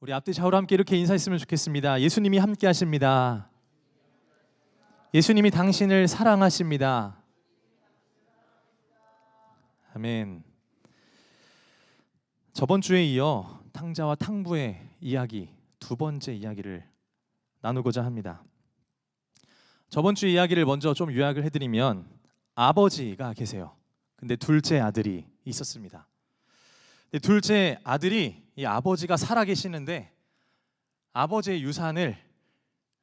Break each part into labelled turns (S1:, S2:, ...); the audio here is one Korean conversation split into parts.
S1: 우리 앞뒤 좌우로 함께 이렇게 인사했으면 좋겠습니다. 예수님이 함께 하십니다. 예수님이 당신을 사랑하십니다. 아멘. 저번 주에 이어 탕자와 탕부의 이야기, 두 번째 이야기를 나누고자 합니다. 저번 주 이야기를 먼저 좀 요약을 해드리면, 아버지가 계세요. 근데 둘째 아들이 있었습니다. 근데 둘째 아들이, 이 아버지가 살아 계시는데 아버지의 유산을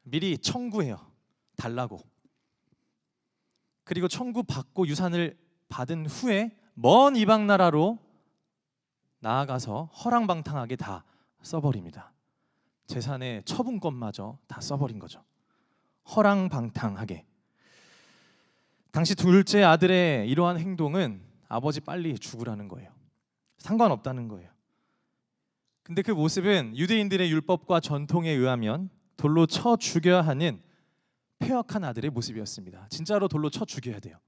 S1: 미리 청구해요. 달라고. 그리고 청구받고 유산을 받은 후에 먼 이방 나라로 나아가서 허랑방탕하게 다 써버립니다. 재산의 처분권마저 다 써버린 거죠. 허랑방탕하게. 당시 둘째 아들의 이러한 행동은 아버지 빨리 죽으라는 거예요. 상관없다는 거예요. 근데 그 모습은 유대인들의 율법과 전통에 의하면 돌로 쳐 죽여야 하는 패역한 아들의 모습이었습니다. 진짜로 돌로 쳐 죽여야 돼요.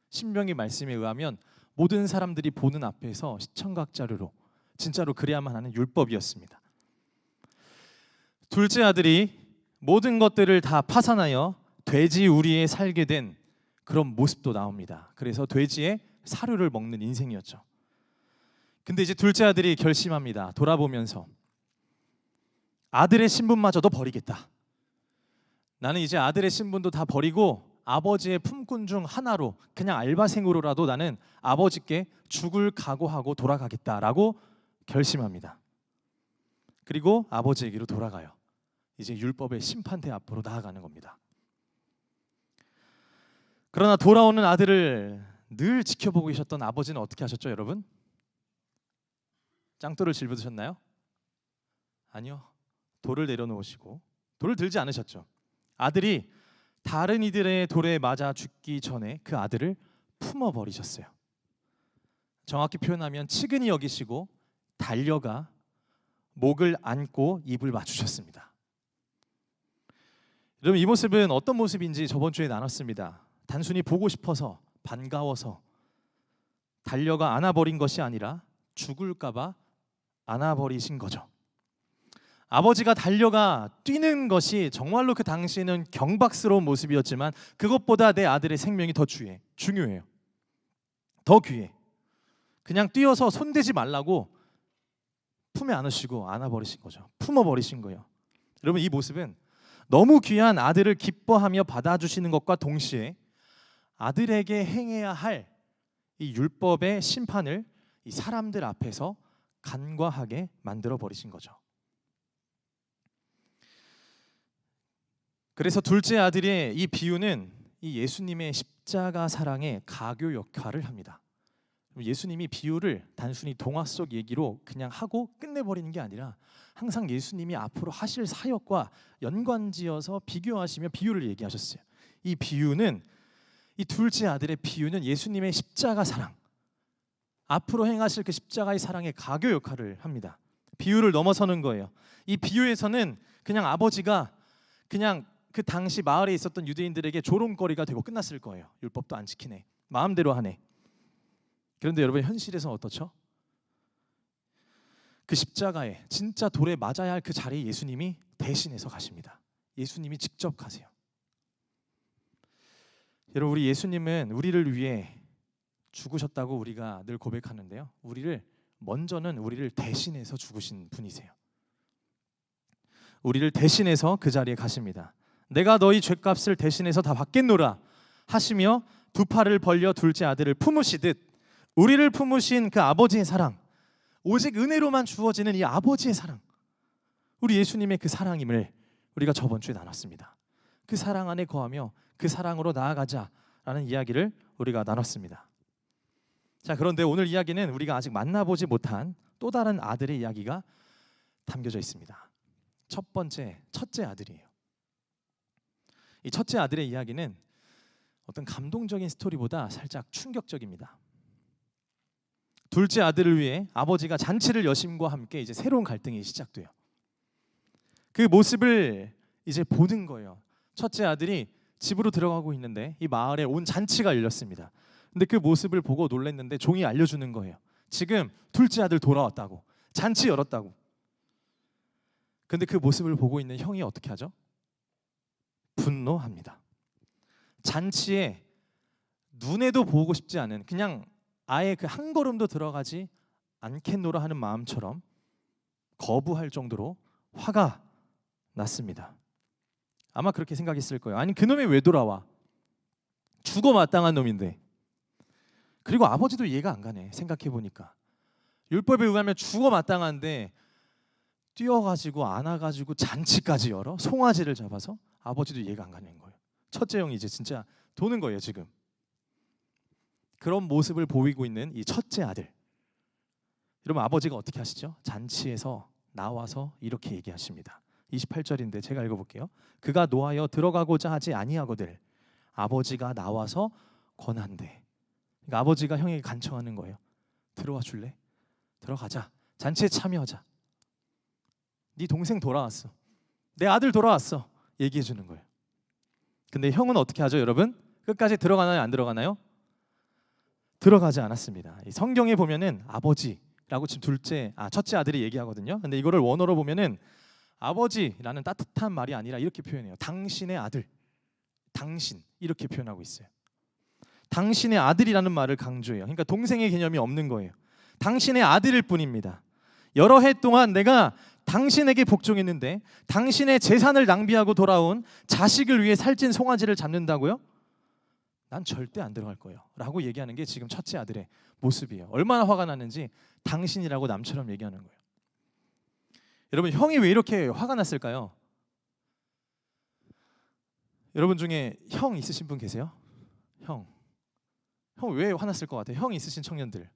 S1: 신명기 말씀에 의하면 모든 사람들이 보는 앞에서 시청각 자료로 진짜로 그래야만 하는 율법이었습니다. 둘째 아들이 모든 것들을 다 파산하여 돼지 우리에 살게 된 그런 모습도 나옵니다. 그래서 돼지의 사료를 먹는 인생이었죠. 근데 이제 둘째 아들이 결심합니다. 돌아보면서 아들의 신분마저도 버리겠다. 나는 이제 아들의 신분도 다 버리고 아버지의 품꾼 중 하나로, 그냥 알바생으로라도 나는 아버지께 죽을 각오하고 돌아가겠다라고 결심합니다. 그리고 아버지에게로 돌아가요. 이제 율법의 심판대 앞으로 나아가는 겁니다. 그러나 돌아오는 아들을 늘 지켜보고 계셨던 아버지는 어떻게 하셨죠, 여러분? 짱돌을 짊어지셨나요? 아니요. 돌을 내려놓으시고, 돌을 들지 않으셨죠. 아들이 다른 이들의 돌에 맞아 죽기 전에 그 아들을 품어버리셨어요. 정확히 표현하면 치근히 여기시고 달려가 목을 안고 입을 맞추셨습니다. 여러분, 이 모습은 어떤 모습인지 저번 주에 나눴습니다. 단순히 보고 싶어서, 반가워서 달려가 안아버린 것이 아니라 죽을까 봐 안아버리신 거죠. 아버지가 달려가 뛰는 것이 정말로 그 당시에는 경박스러운 모습이었지만 그것보다 내 아들의 생명이 더 중요해요. 더 귀해. 그냥 뛰어서 손대지 말라고 품에 안으시고 안아버리신 거죠. 품어버리신 거예요. 여러분, 이 모습은 너무 귀한 아들을 기뻐하며 받아주시는 것과 동시에 아들에게 행해야 할 이 율법의 심판을 이 사람들 앞에서 간과하게 만들어 버리신 거죠. 그래서 둘째 아들의 이 비유는 이 예수님의 십자가 사랑의 가교 역할을 합니다. 예수님이 비유를 단순히 동화 속 얘기로 그냥 하고 끝내버리는 게 아니라 항상 예수님이 앞으로 하실 사역과 연관지어서 비교하시며 비유를 얘기하셨어요. 이 비유는, 이 둘째 아들의 비유는 예수님의 십자가 사랑, 앞으로 행하실 그 십자가의 사랑의 가교 역할을 합니다. 비유를 넘어서는 거예요. 이 비유에서는 그냥 아버지가 그냥 그 당시 마을에 있었던 유대인들에게 조롱거리가 되고 끝났을 거예요. 율법도 안 지키네, 마음대로 하네. 그런데 여러분, 현실에서 어떻죠? 그 십자가에 진짜 돌에 맞아야 할 그 자리에 예수님이 대신해서 가십니다. 예수님이 직접 가세요. 여러분, 우리 예수님은 우리를 위해 죽으셨다고 우리가 늘 고백하는데요, 먼저는 우리를 대신해서 죽으신 분이세요. 우리를 대신해서 그 자리에 가십니다. 내가 너희 죄값을 대신해서 다 받겠노라 하시며 두 팔을 벌려 둘째 아들을 품으시듯 우리를 품으신 그 아버지의 사랑, 오직 은혜로만 주어지는 이 아버지의 사랑, 우리 예수님의 그 사랑임을 우리가 저번 주에 나눴습니다. 그 사랑 안에 거하며 그 사랑으로 나아가자라는 이야기를 우리가 나눴습니다. 자, 그런데 오늘 이야기는 우리가 아직 만나보지 못한 또 다른 아들의 이야기가 담겨져 있습니다. 첫째 아들이에요. 이 첫째 아들의 이야기는 어떤 감동적인 스토리보다 살짝 충격적입니다. 둘째 아들을 위해 아버지가 잔치를 여심과 함께 이제 새로운 갈등이 시작돼요. 그 모습을 이제 보는 거예요. 첫째 아들이 집으로 들어가고 있는데 이 마을에 온 잔치가 열렸습니다. 근데 그 모습을 보고 놀랐는데 종이 알려주는 거예요. 지금 둘째 아들 돌아왔다고, 잔치 열었다고. 근데 그 모습을 보고 있는 형이 어떻게 하죠? 분노합니다. 잔치에 눈에도 보고 싶지 않은, 그냥 아예 그 한 걸음도 들어가지 않겠노라 하는 마음처럼 거부할 정도로 화가 났습니다. 아마 그렇게 생각했을 거예요. 아니 그놈이 왜 돌아와? 죽어 마땅한 놈인데. 그리고 아버지도 이해가 안 가네. 생각해 보니까 율법에 의하면 죽어 마땅한데 뛰어가지고 안아가지고 잔치까지 열어? 송아지를 잡아서? 아버지도 이해가 안 가는 거예요. 첫째 형이 이제 진짜 도는 거예요 지금. 그런 모습을 보이고 있는 이 첫째 아들. 여러분 아버지가 어떻게 하시죠? 잔치에서 나와서 이렇게 얘기하십니다. 28절인데 제가 읽어볼게요. 그가 노하여 들어가고자 하지 아니하거늘 아버지가 나와서 권한대. 그러니까 아버지가 형에게 간청하는 거예요. 들어와 줄래? 들어가자. 잔치에 참여하자. 네 동생 돌아왔어. 내 아들 돌아왔어. 얘기해 주는 거예요. 근데 형은 어떻게 하죠, 여러분? 끝까지 들어가나요, 안 들어가나요? 들어가지 않았습니다. 이 성경에 보면은 아버지라고 지금 첫째 아들이 얘기하거든요. 근데 이거를 원어로 보면은 아버지라는 따뜻한 말이 아니라 이렇게 표현해요. 당신의 아들, 당신 이렇게 표현하고 있어요. 당신의 아들이라는 말을 강조해요. 그러니까 동생의 개념이 없는 거예요. 당신의 아들일 뿐입니다. 여러 해 동안 내가 당신에게 복종했는데 당신의 재산을 낭비하고 돌아온 자식을 위해 살찐 송아지를 잡는다고요? 난 절대 안 들어갈 거예요 라고 얘기하는 게 지금 첫째 아들의 모습이에요. 얼마나 화가 났는지 당신이라고 남처럼 얘기하는 거예요. 여러분 형이 왜 이렇게 화가 났을까요? 여러분 중에 형 있으신 분 계세요? 형 왜 화났을 것 같아요? 형 있으신 청년들.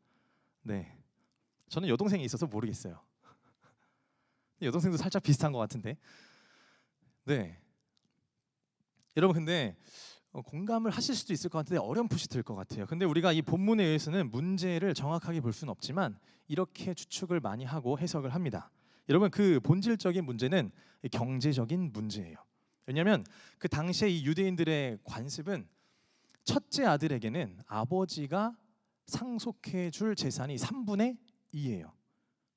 S1: 네, 저는 여동생이 있어서 모르겠어요. 여동생도 살짝 비슷한 것 같은데. 네, 여러분 근데 공감을 하실 수도 있을 것 같은데 어렴풋이 들 것 같아요. 근데 우리가 이 본문에 의해서는 문제를 정확하게 볼 수는 없지만 이렇게 추측을 많이 하고 해석을 합니다. 여러분 그 본질적인 문제는 경제적인 문제예요. 왜냐하면 그 당시에 이 유대인들의 관습은 첫째 아들에게는 아버지가 상속해 줄 재산이 3분의 2예요.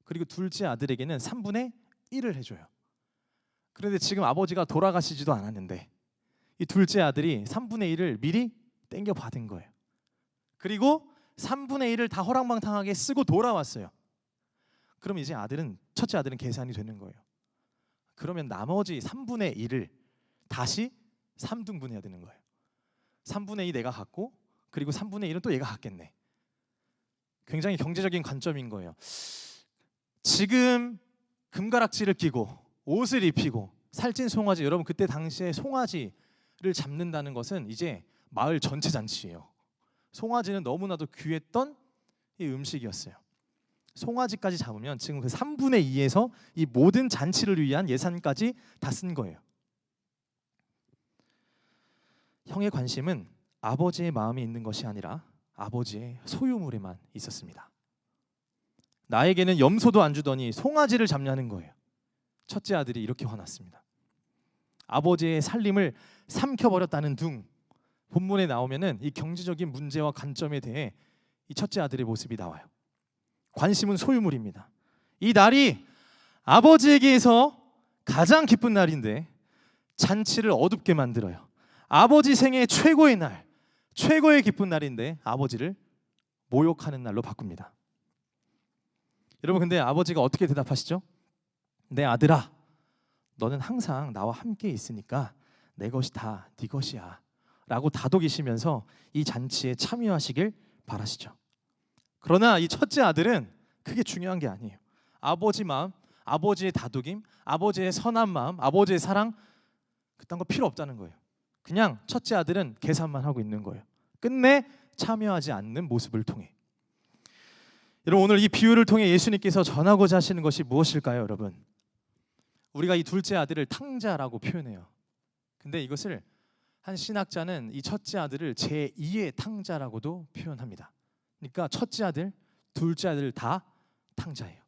S1: 그리고 둘째 아들에게는 3분의 1을 해줘요. 그런데 지금 아버지가 돌아가시지도 않았는데 이 둘째 아들이 3분의 1을 미리 땡겨 받은 거예요. 그리고 3분의 1을 다 허랑방탕하게 쓰고 돌아왔어요. 그럼 이제 첫째 아들은 계산이 되는 거예요. 그러면 나머지 3분의 1을 다시 3등분해야 되는 거예요. 3분의 2 내가 갖고 그리고 3분의 1은 또 얘가 갖겠네. 굉장히 경제적인 관점인 거예요. 지금 금가락지를 끼고 옷을 입히고 살찐 송아지, 여러분 그때 당시에 송아지를 잡는다는 것은 이제 마을 전체 잔치예요. 송아지는 너무나도 귀했던 이 음식이었어요. 송아지까지 잡으면 지금 그 3분의 2에서 이 모든 잔치를 위한 예산까지 다 쓴 거예요. 형의 관심은 아버지의 마음이 있는 것이 아니라 아버지의 소유물에만 있었습니다. 나에게는 염소도 안 주더니 송아지를 잡냐는 거예요. 첫째 아들이 이렇게 화났습니다. 아버지의 살림을 삼켜버렸다는 둥. 본문에 나오면은 이 경제적인 문제와 관점에 대해 이 첫째 아들의 모습이 나와요. 관심은 소유물입니다. 이 날이 아버지에게서 가장 기쁜 날인데 잔치를 어둡게 만들어요. 아버지 생애 최고의 날, 최고의 기쁜 날인데 아버지를 모욕하는 날로 바꿉니다. 여러분 근데 아버지가 어떻게 대답하시죠? 내 아들아, 너는 항상 나와 함께 있으니까 내 것이 다 네 것이야 라고 다독이시면서 이 잔치에 참여하시길 바라시죠. 그러나 이 첫째 아들은 그게 중요한 게 아니에요. 아버지 마음, 아버지의 다독임, 아버지의 선한 마음, 아버지의 사랑, 그딴 거 필요 없다는 거예요. 그냥 첫째 아들은 계산만 하고 있는 거예요. 끝내 참여하지 않는 모습을 통해. 여러분 오늘 이 비유를 통해 예수님께서 전하고자 하시는 것이 무엇일까요, 여러분? 우리가 이 둘째 아들을 탕자라고 표현해요. 근데 이것을 한 신학자는 이 첫째 아들을 제2의 탕자라고도 표현합니다. 그러니까 첫째 아들, 둘째 아들 다 탕자예요.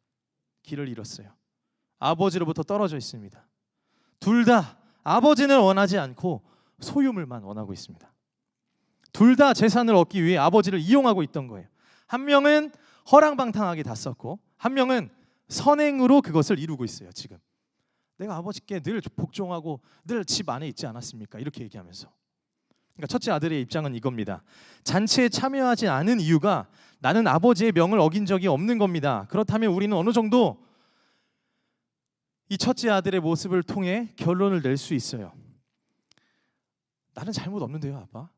S1: 길을 잃었어요. 아버지로부터 떨어져 있습니다. 둘 다 아버지는 원하지 않고 소유물만 원하고 있습니다. 둘 다 재산을 얻기 위해 아버지를 이용하고 있던 거예요. 한 명은 허랑방탕하게 다 썼고 한 명은 선행으로 그것을 이루고 있어요. 지금 내가 아버지께 늘 복종하고 늘 집 안에 있지 않았습니까? 이렇게 얘기하면서. 그러니까 첫째 아들의 입장은 이겁니다. 잔치에 참여하지 않은 이유가 나는 아버지의 명을 어긴 적이 없는 겁니다. 그렇다면 우리는 어느 정도 이 첫째 아들의 모습을 통해 결론을 낼 수 있어요. 나는 잘못 없는데요, 아빠.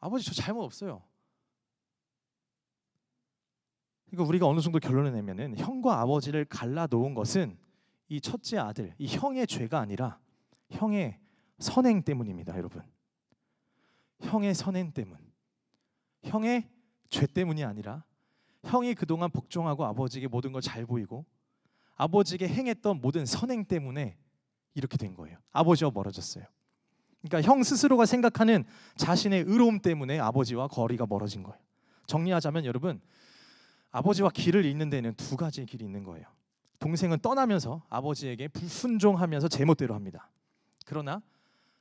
S1: 아버지 저 잘못 없어요. 그러니까 우리가 어느 정도 결론을 내면은 형과 아버지를 갈라놓은 것은 이 첫째 아들, 이 형의 죄가 아니라 형의 선행 때문입니다, 여러분. 형의 선행 때문, 형의 죄 때문이 아니라 형이 그동안 복종하고 아버지에게 모든 걸 잘 보이고 아버지에게 행했던 모든 선행 때문에 이렇게 된 거예요. 아버지와 멀어졌어요. 그러니까 형 스스로가 생각하는 자신의 의로움 때문에 아버지와 거리가 멀어진 거예요. 정리하자면 여러분, 아버지와 길을 잃는 데는 두 가지의 길이 있는 거예요. 동생은 떠나면서 아버지에게 불순종하면서 제멋대로 합니다. 그러나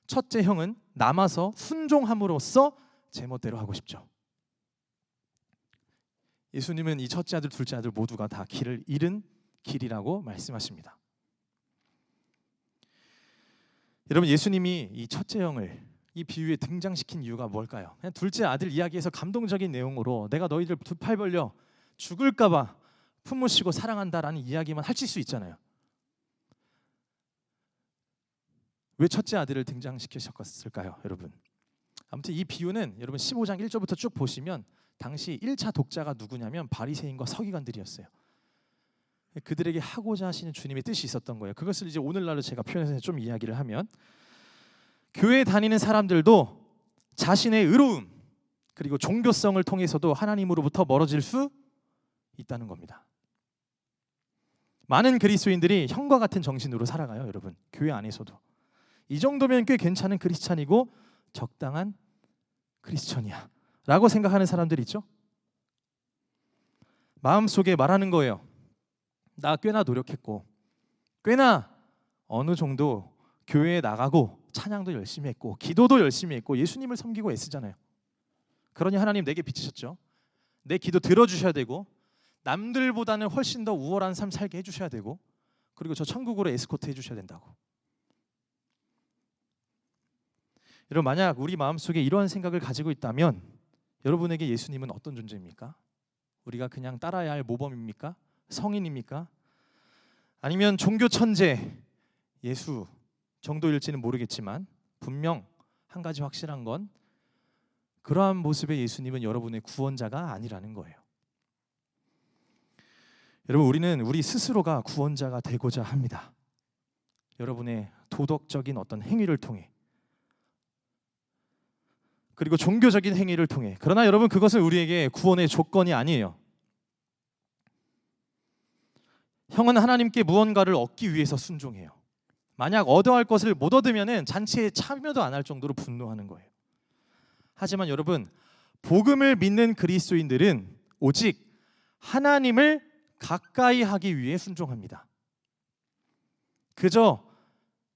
S1: 첫째 형은 남아서 순종함으로써 제멋대로 하고 싶죠. 예수님은 이 첫째 아들, 둘째 아들 모두가 다 길을 잃은 길이라고 말씀하십니다. 여러분, 예수님이 이 첫째 형을 이 비유에 등장시킨 이유가 뭘까요? 그냥 둘째 아들 이야기에서 감동적인 내용으로 내가 너희들 두 팔 벌려 죽을까 봐 품으시고 사랑한다라는 이야기만 하실 수 있잖아요. 왜 첫째 아들을 등장시키셨을까요, 여러분? 아무튼 이 비유는 여러분 15장 1절부터 쭉 보시면 당시 1차 독자가 누구냐면 바리새인과 서기관들이었어요. 그들에게 하고자 하시는 주님의 뜻이 있었던 거예요. 그것을 이제 오늘날로 제가 표현해서 좀 이야기를 하면, 교회에 다니는 사람들도 자신의 의로움 그리고 종교성을 통해서도 하나님으로부터 멀어질 수 있다는 겁니다. 많은 그리스도인들이 형과 같은 정신으로 살아가요, 여러분. 교회 안에서도 이 정도면 꽤 괜찮은 크리스찬이고 적당한 크리스천이야 라고 생각하는 사람들이 있죠. 마음속에 말하는 거예요. 나 꽤나 노력했고 꽤나 어느 정도 교회에 나가고 찬양도 열심히 했고 기도도 열심히 했고 예수님을 섬기고 애쓰잖아요. 그러니 하나님 내게 빚으셨죠. 내 기도 들어주셔야 되고 남들보다는 훨씬 더 우월한 삶 살게 해주셔야 되고 그리고 저 천국으로 에스코트 해주셔야 된다고. 여러분, 만약 우리 마음속에 이러한 생각을 가지고 있다면 여러분에게 예수님은 어떤 존재입니까? 우리가 그냥 따라야 할 모범입니까? 성인입니까? 아니면 종교 천재 예수 정도일지는 모르겠지만 분명 한 가지 확실한 건 그러한 모습의 예수님은 여러분의 구원자가 아니라는 거예요. 여러분, 우리는 우리 스스로가 구원자가 되고자 합니다. 여러분의 도덕적인 어떤 행위를 통해 그리고 종교적인 행위를 통해. 그러나 여러분, 그것은 우리에게 구원의 조건이 아니에요. 형은 하나님께 무언가를 얻기 위해서 순종해요. 만약 얻어야 할 것을 못 얻으면 잔치에 참여도 안 할 정도로 분노하는 거예요. 하지만 여러분, 복음을 믿는 그리스도인들은 오직 하나님을 가까이 하기 위해 순종합니다. 그저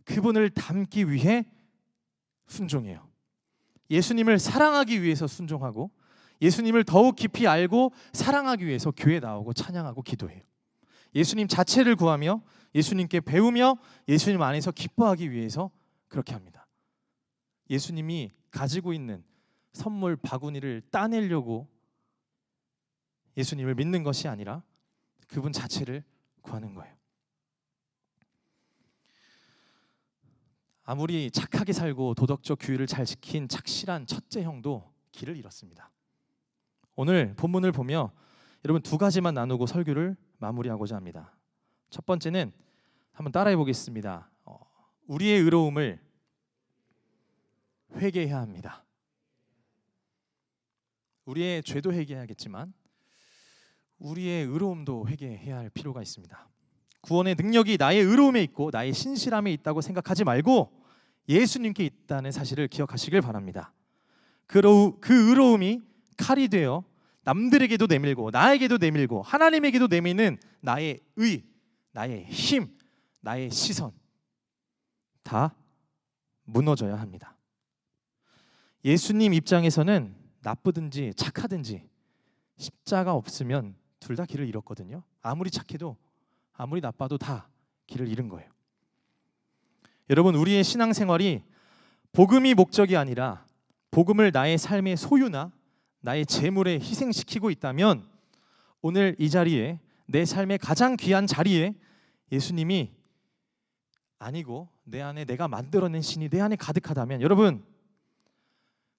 S1: 그분을 닮기 위해 순종해요. 예수님을 사랑하기 위해서 순종하고 예수님을 더욱 깊이 알고 사랑하기 위해서 교회에 나오고 찬양하고 기도해요. 예수님 자체를 구하며 예수님께 배우며 예수님 안에서 기뻐하기 위해서 그렇게 합니다. 예수님이 가지고 있는 선물 바구니를 따내려고 예수님을 믿는 것이 아니라 그분 자체를 구하는 거예요. 아무리 착하게 살고 도덕적 규율을 잘 지킨 착실한 첫째 형도 길을 잃었습니다. 오늘 본문을 보며 여러분 두 가지만 나누고 설교를 마무리하고자 합니다. 첫 번째는 한번 따라해 보겠습니다. 우리의 의로움을 회개해야 합니다. 우리의 죄도 회개해야겠지만 우리의 의로움도 회개해야 할 필요가 있습니다. 구원의 능력이 나의 의로움에 있고 나의 신실함에 있다고 생각하지 말고 예수님께 있다는 사실을 기억하시길 바랍니다. 그 의로움이 칼이 되어 남들에게도 내밀고 나에게도 내밀고 하나님에게도 내미는 나의 의, 나의 힘, 나의 시선 다 무너져야 합니다. 예수님 입장에서는 나쁘든지 착하든지 십자가 없으면 둘 다 길을 잃었거든요. 아무리 착해도 아무리 나빠도 다 길을 잃은 거예요. 여러분, 우리의 신앙생활이 복음이 목적이 아니라 복음을 나의 삶의 소유나 나의 재물에 희생시키고 있다면 오늘 이 자리에, 내 삶의 가장 귀한 자리에 예수님이 아니고 내 안에 내가 만들어낸 신이 내 안에 가득하다면, 여러분,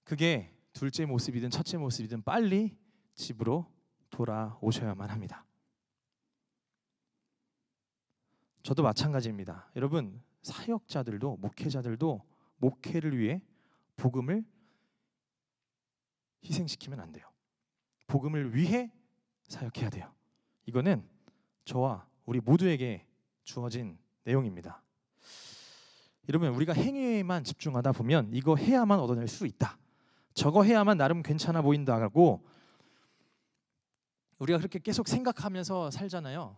S1: 그게 둘째 모습이든 첫째 모습이든 빨리 집으로 돌아오셔야만 합니다. 저도 마찬가지입니다. 여러분, 사역자들도, 목회자들도 목회를 위해 복음을 희생시키면 안 돼요. 복음을 위해 사역해야 돼요. 이거는 저와 우리 모두에게 주어진 내용입니다. 여러분, 우리가 행위에만 집중하다 보면 이거 해야만 얻어낼 수 있다, 저거 해야만 나름 괜찮아 보인다고 우리가 그렇게 계속 생각하면서 살잖아요.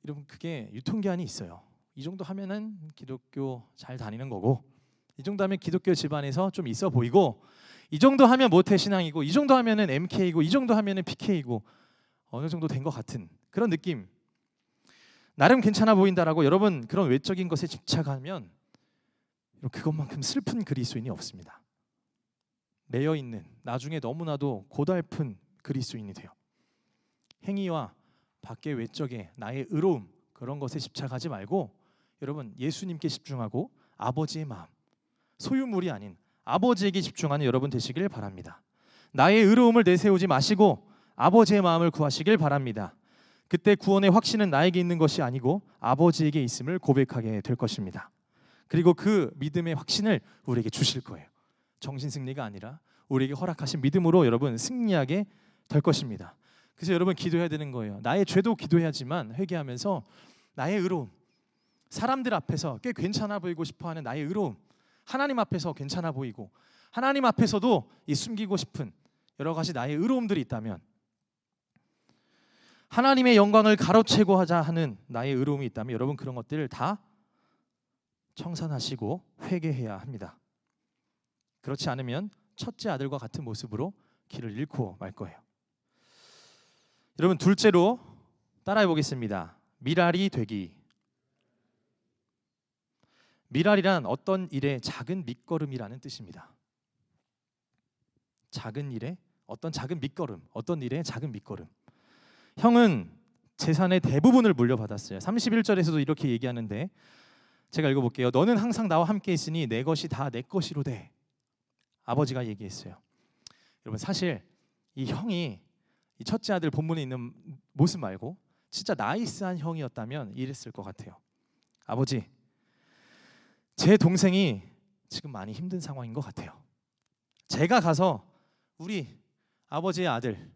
S1: 여러분, 그게 유통기한이 있어요. 이 정도 하면은 기독교 잘 다니는 거고, 이 정도 하면 기독교 집안에서 좀 있어 보이고, 이 정도 하면 모태신앙이고, 이 정도 하면은 MK이고, 이 정도 하면은 PK이고, 어느 정도 된 것 같은 그런 느낌, 나름 괜찮아 보인다라고 여러분 그런 외적인 것에 집착하면 그것만큼 슬픈 그리스도인이 없습니다. 매여있는, 나중에 너무나도 고달픈 그리스도인이 돼요. 행위와 밖의 외적의 나의 의로움, 그런 것에 집착하지 말고 여러분 예수님께 집중하고 아버지의 마음, 소유물이 아닌 아버지에게 집중하는 여러분 되시길 바랍니다. 나의 의로움을 내세우지 마시고 아버지의 마음을 구하시길 바랍니다. 그때 구원의 확신은 나에게 있는 것이 아니고 아버지에게 있음을 고백하게 될 것입니다. 그리고 그 믿음의 확신을 우리에게 주실 거예요. 정신 승리가 아니라 우리에게 허락하신 믿음으로 여러분 승리하게 될 것입니다. 그래서 여러분 기도해야 되는 거예요. 나의 죄도 기도해야지만 회개하면서 나의 의로움, 사람들 앞에서 꽤 괜찮아 보이고 싶어하는 나의 의로움, 하나님 앞에서 괜찮아 보이고 하나님 앞에서도 이 숨기고 싶은 여러 가지 나의 의로움들이 있다면, 하나님의 영광을 가로채고 하자 하는 나의 의로움이 있다면 여러분 그런 것들을 다 청산하시고 회개해야 합니다. 그렇지 않으면 첫째 아들과 같은 모습으로 길을 잃고 말 거예요. 여러분, 둘째로 따라해 보겠습니다. 미랄이 되기. 미랄이란 어떤 일의 작은 밑거름이라는 뜻입니다. 작은 일의 어떤 작은 밑거름, 어떤 일의 작은 밑거름. 형은 재산의 대부분을 물려받았어요. 31절에서도 이렇게 얘기하는데 제가 읽어볼게요. 너는 항상 나와 함께 있으니 내 것이 다 내 것이로 돼. 아버지가 얘기했어요. 여러분, 사실 이 형이 이 첫째 아들 본문에 있는 모습 말고 진짜 나이스한 형이었다면 이랬을 것 같아요. 아버지, 제 동생이 지금 많이 힘든 상황인 것 같아요. 제가 가서 우리 아버지의 아들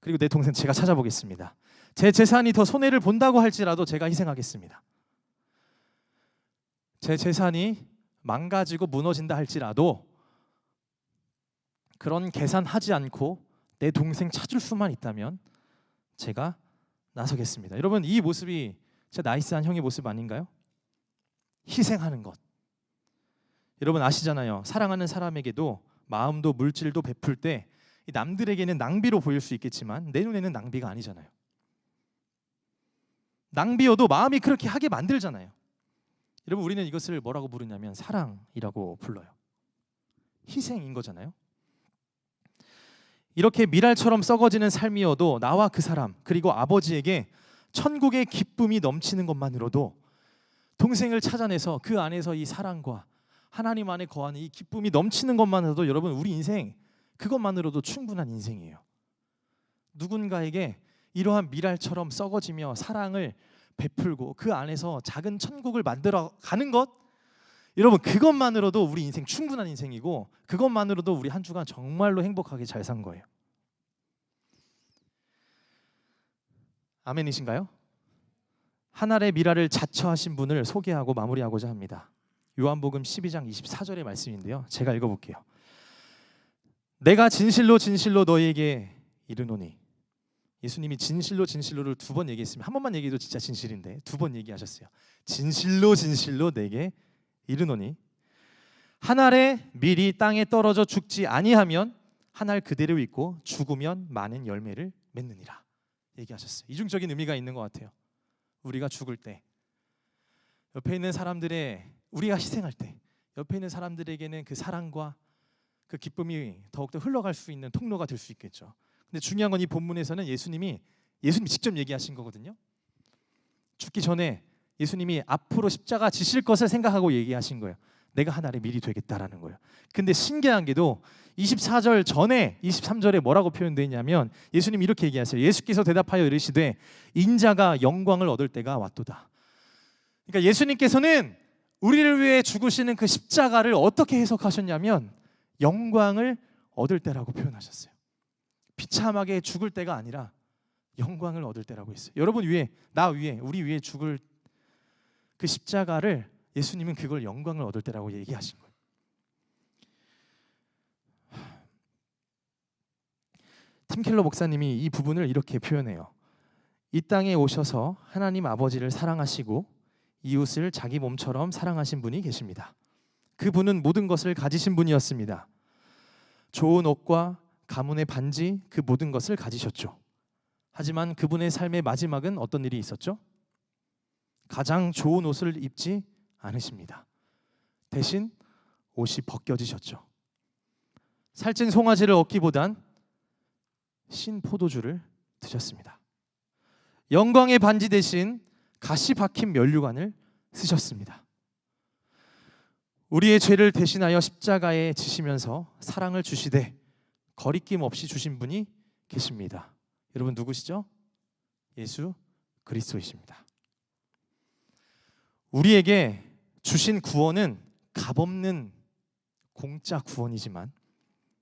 S1: 그리고 내 동생 제가 찾아보겠습니다. 제 재산이 더 손해를 본다고 할지라도 제가 희생하겠습니다. 제 재산이 망가지고 무너진다 할지라도 그런 계산하지 않고 내 동생 찾을 수만 있다면 제가 나서겠습니다. 여러분, 이 모습이 진짜 나이스한 형의 모습 아닌가요? 희생하는 것. 여러분 아시잖아요. 사랑하는 사람에게도 마음도 물질도 베풀 때 남들에게는 낭비로 보일 수 있겠지만 내 눈에는 낭비가 아니잖아요. 낭비여도 마음이 그렇게 하게 만들잖아요. 여러분, 우리는 이것을 뭐라고 부르냐면 사랑이라고 불러요. 희생인 거잖아요. 이렇게 미랄처럼 썩어지는 삶이어도 나와 그 사람 그리고 아버지에게 천국의 기쁨이 넘치는 것만으로도, 동생을 찾아내서 그 안에서 이 사랑과 하나님 안에 거하는 이 기쁨이 넘치는 것만으로도 여러분 우리 인생 그것만으로도 충분한 인생이에요. 누군가에게 이러한 미랄처럼 썩어지며 사랑을 베풀고 그 안에서 작은 천국을 만들어 가는 것, 여러분 그것만으로도 우리 인생 충분한 인생이고 그것만으로도 우리 한 주간 정말로 행복하게 잘 산 거예요. 아멘이신가요? 하늘의 미랄을 자처하신 분을 소개하고 마무리하고자 합니다. 요한복음 12장 24절의 말씀인데요. 제가 읽어볼게요. 내가 진실로 진실로 너희에게 이르노니. 예수님이 진실로 진실로를 두 번 얘기했으면 한 번만 얘기해도 진짜 진실인데 두 번 얘기하셨어요. 진실로 진실로 내게 이르노니 한 알의 밀이 땅에 떨어져 죽지 아니하면 한 알 그대로 있고 죽으면 많은 열매를 맺느니라 얘기하셨어요. 이중적인 의미가 있는 것 같아요. 우리가 죽을 때 옆에 있는 사람들의 우리가 희생할 때 옆에 있는 사람들에게는 그 사랑과 그 기쁨이 더욱더 흘러갈 수 있는 통로가 될 수 있겠죠. 근데 중요한 건 이 본문에서는 예수님이 직접 얘기하신 거거든요. 죽기 전에 예수님이 앞으로 십자가 지실 것을 생각하고 얘기하신 거예요. 내가 하나님의 미리 되겠다라는 거예요. 근데 신기한 게도 24절 전에 23절에 뭐라고 표현되어 있냐면 예수님이 이렇게 얘기하세요. 예수께서 대답하여 이르시되 인자가 영광을 얻을 때가 왔도다. 그러니까 예수님께서는 우리를 위해 죽으시는 그 십자가를 어떻게 해석하셨냐면 영광을 얻을 때라고 표현하셨어요. 비참하게 죽을 때가 아니라 영광을 얻을 때라고 했어요. 여러분 위에, 나 위에, 우리 위에 죽을 그 십자가를 예수님은 그걸 영광을 얻을 때라고 얘기하신 거예요. 팀 켈러 목사님이 이 부분을 이렇게 표현해요. 이 땅에 오셔서 하나님 아버지를 사랑하시고 이웃을 자기 몸처럼 사랑하신 분이 계십니다. 그분은 모든 것을 가지신 분이었습니다. 좋은 옷과 가문의 반지, 그 모든 것을 가지셨죠. 하지만 그분의 삶의 마지막은 어떤 일이 있었죠? 가장 좋은 옷을 입지 않으십니다. 대신 옷이 벗겨지셨죠. 살찐 송아지를 얻기보단 신 포도주를 드셨습니다. 영광의 반지 대신 가시 박힌 면류관을 쓰셨습니다. 우리의 죄를 대신하여 십자가에 지시면서 사랑을 주시되 거리낌 없이 주신 분이 계십니다. 여러분 누구시죠? 예수 그리스도이십니다. 우리에게 주신 구원은 값없는 공짜 구원이지만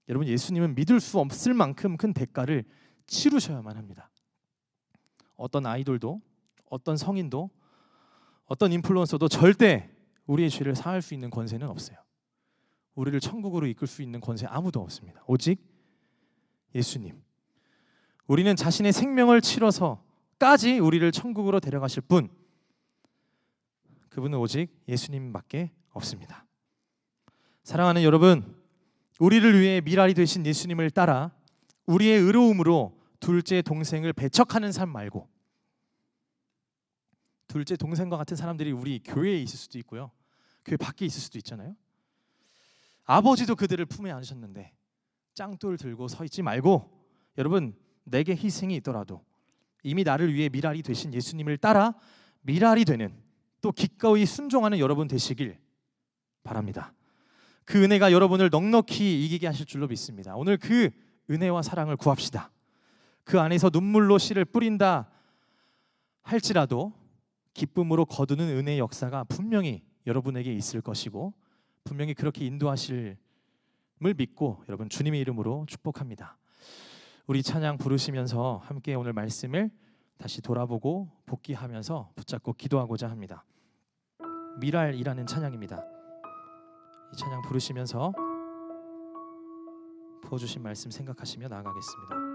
S1: 여러분 예수님은 믿을 수 없을 만큼 큰 대가를 치르셔야만 합니다. 어떤 아이돌도 어떤 성인도 어떤 인플루언서도 절대 우리의 죄를 사할 수 있는 권세는 없어요. 우리를 천국으로 이끌 수 있는 권세 아무도 없습니다. 오직 예수님. 우리는 자신의 생명을 치러서까지 우리를 천국으로 데려가실 분, 그분은 오직 예수님밖에 없습니다. 사랑하는 여러분, 우리를 위해 미랄이 되신 예수님을 따라 우리의 의로움으로 둘째 동생을 배척하는 삶 말고, 둘째 동생과 같은 사람들이 우리 교회에 있을 수도 있고요, 교회 밖에 있을 수도 있잖아요. 아버지도 그들을 품에 안으셨는데 짱돌 들고 서 있지 말고, 여러분 내게 희생이 있더라도 이미 나를 위해 미랄이 되신 예수님을 따라 미랄이 되는, 또 기꺼이 순종하는 여러분 되시길 바랍니다. 그 은혜가 여러분을 넉넉히 이기게 하실 줄로 믿습니다. 오늘 그 은혜와 사랑을 구합시다. 그 안에서 눈물로 씨를 뿌린다 할지라도 기쁨으로 거두는 은혜의 역사가 분명히 여러분에게 있을 것이고 분명히 그렇게 인도하실을 믿고 여러분 주님의 이름으로 축복합니다. 우리 찬양 부르시면서 함께 오늘 말씀을 다시 돌아보고 복귀하면서 붙잡고 기도하고자 합니다. 미랄이라는 찬양입니다. 이 찬양 부르시면서 부어주신 말씀 생각하시며 나아가겠습니다.